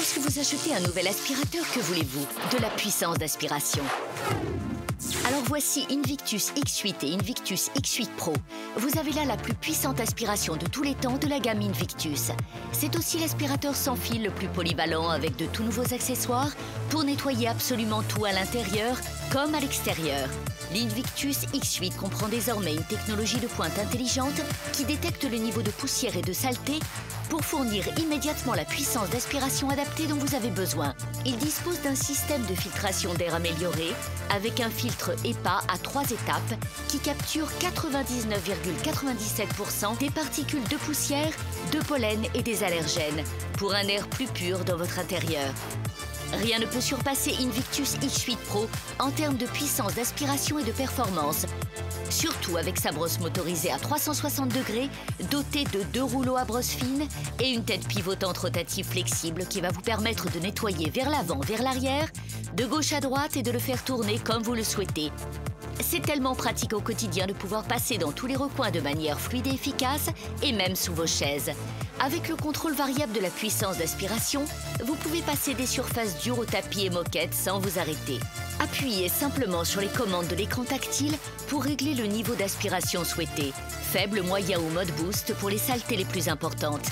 Lorsque vous achetez un nouvel aspirateur, que voulez-vous? De la puissance d'aspiration. Alors voici Invictus X8 et Invictus X8 Pro. Vous avez là la plus puissante aspiration de tous les temps de la gamme Invictus. C'est aussi l'aspirateur sans fil le plus polyvalent avec de tout nouveaux accessoires pour nettoyer absolument tout à l'intérieur comme à l'extérieur. L'Invictus X8 comprend désormais une technologie de pointe intelligente qui détecte le niveau de poussière et de saleté pour fournir immédiatement la puissance d'aspiration adaptée dont vous avez besoin. Il dispose d'un système de filtration d'air amélioré avec un filtre EPA à 3 étapes qui capture 99,97% des particules de poussière, de pollen et des allergènes pour un air plus pur dans votre intérieur. Rien ne peut surpasser Invictus X8 Pro en termes de puissance d'aspiration et de performance. Surtout avec sa brosse motorisée à 360 degrés, dotée de 2 rouleaux à brosse fine et une tête pivotante rotative flexible qui va vous permettre de nettoyer vers l'avant, vers l'arrière, de gauche à droite et de le faire tourner comme vous le souhaitez. C'est tellement pratique au quotidien de pouvoir passer dans tous les recoins de manière fluide et efficace, et même sous vos chaises. Avec le contrôle variable de la puissance d'aspiration, vous pouvez passer des surfaces dures au tapis et moquettes sans vous arrêter. Appuyez simplement sur les commandes de l'écran tactile pour régler le niveau d'aspiration souhaité. Faible, moyen ou mode boost pour les saletés les plus importantes.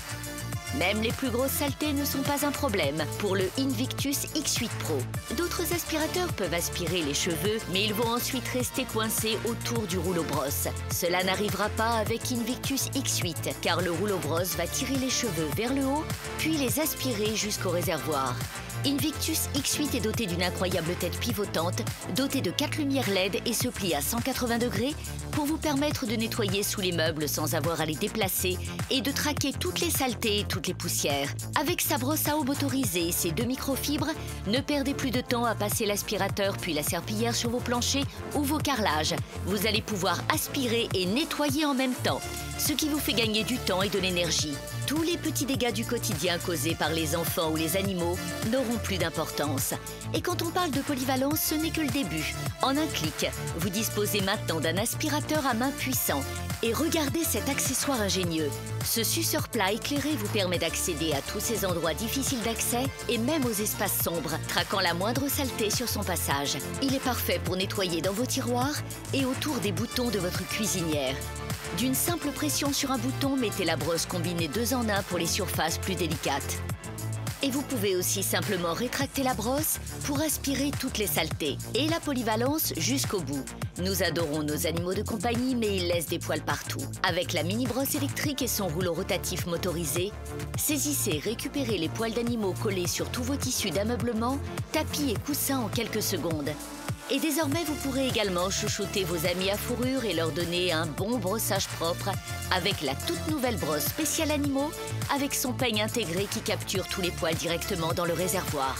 Même les plus grosses saletés ne sont pas un problème pour le Invictus X8 Pro. D'autres aspirateurs peuvent aspirer les cheveux, mais ils vont ensuite rester coincés autour du rouleau brosse. Cela n'arrivera pas avec Invictus X8, car le rouleau brosse va tirer les cheveux vers le haut, puis les aspirer jusqu'au réservoir. Invictus X8 est doté d'une incroyable tête pivotante, dotée de 4 lumières LED et se plie à 180 degrés pour vous permettre de nettoyer sous les meubles sans avoir à les déplacer et de traquer toutes les saletés et toutes les poussières. Avec sa brosse à eau motorisée et ses 2 microfibres, ne perdez plus de temps à passer l'aspirateur puis la serpillière sur vos planchers ou vos carrelages. Vous allez pouvoir aspirer et nettoyer en même temps, ce qui vous fait gagner du temps et de l'énergie. Tous les petits dégâts du quotidien causés par les enfants ou les animaux n'auront plus d'importance. Et quand on parle de polyvalence, ce n'est que le début. En un clic, vous disposez maintenant d'un aspirateur à main puissant. Et regardez cet accessoire ingénieux. Ce suceur plat éclairé vous permet d'accéder à tous ces endroits difficiles d'accès et même aux espaces sombres, traquant la moindre saleté sur son passage. Il est parfait pour nettoyer dans vos tiroirs et autour des boutons de votre cuisinière. D'une simple pression sur un bouton, mettez la brosse combinée 2 en 1 pour les surfaces plus délicates. Et vous pouvez aussi simplement rétracter la brosse pour aspirer toutes les saletés. Et la polyvalence jusqu'au bout. Nous adorons nos animaux de compagnie, mais ils laissent des poils partout. Avec la mini-brosse électrique et son rouleau rotatif motorisé, saisissez et récupérez les poils d'animaux collés sur tous vos tissus d'ameublement, tapis et coussins en quelques secondes. Et désormais, vous pourrez également chouchouter vos amis à fourrure et leur donner un bon brossage propre avec la toute nouvelle brosse spéciale animaux avec son peigne intégré qui capture tous les poils directement dans le réservoir.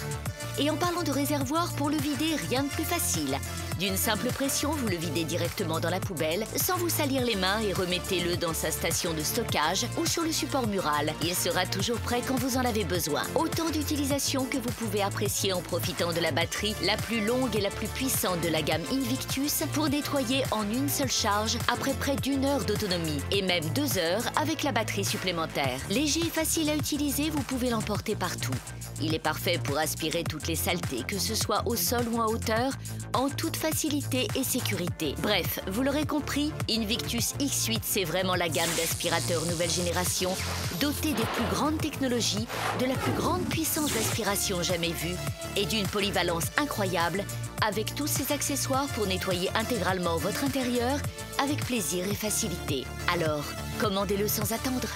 Et en parlant de réservoir, pour le vider, rien de plus facile. D'une simple pression, vous le videz directement dans la poubelle sans vous salir les mains et remettez-le dans sa station de stockage ou sur le support mural. Il sera toujours prêt quand vous en avez besoin. Autant d'utilisations que vous pouvez apprécier en profitant de la batterie la plus longue et la plus puissante de la gamme Invictus pour nettoyer en une seule charge après près d'1 heure d'autonomie et même 2 heures avec la batterie supplémentaire. Léger et facile à utiliser, vous pouvez l'emporter partout. Il est parfait pour aspirer toutes les saletés, que ce soit au sol ou en hauteur, en toute facilité et sécurité. Bref, vous l'aurez compris, Invictus X8, c'est vraiment la gamme d'aspirateurs nouvelle génération, dotée des plus grandes technologies, de la plus grande puissance d'aspiration jamais vue et d'une polyvalence incroyable, avec tous ces accessoires pour nettoyer intégralement votre intérieur avec plaisir et facilité. Alors, commandez-le sans attendre.